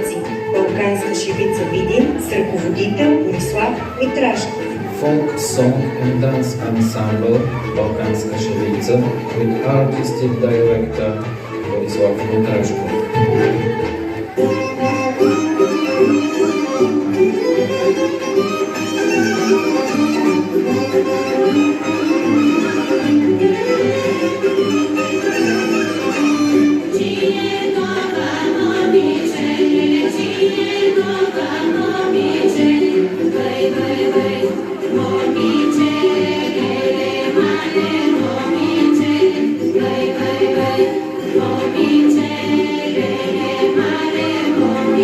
танци Балканска шибица Видин с ръководител Борислав Митрашков. Folk Song and Dance Ensemble Balkanska Szywica with Artistic Director Борислав Митрашков. Bye, bye, bye.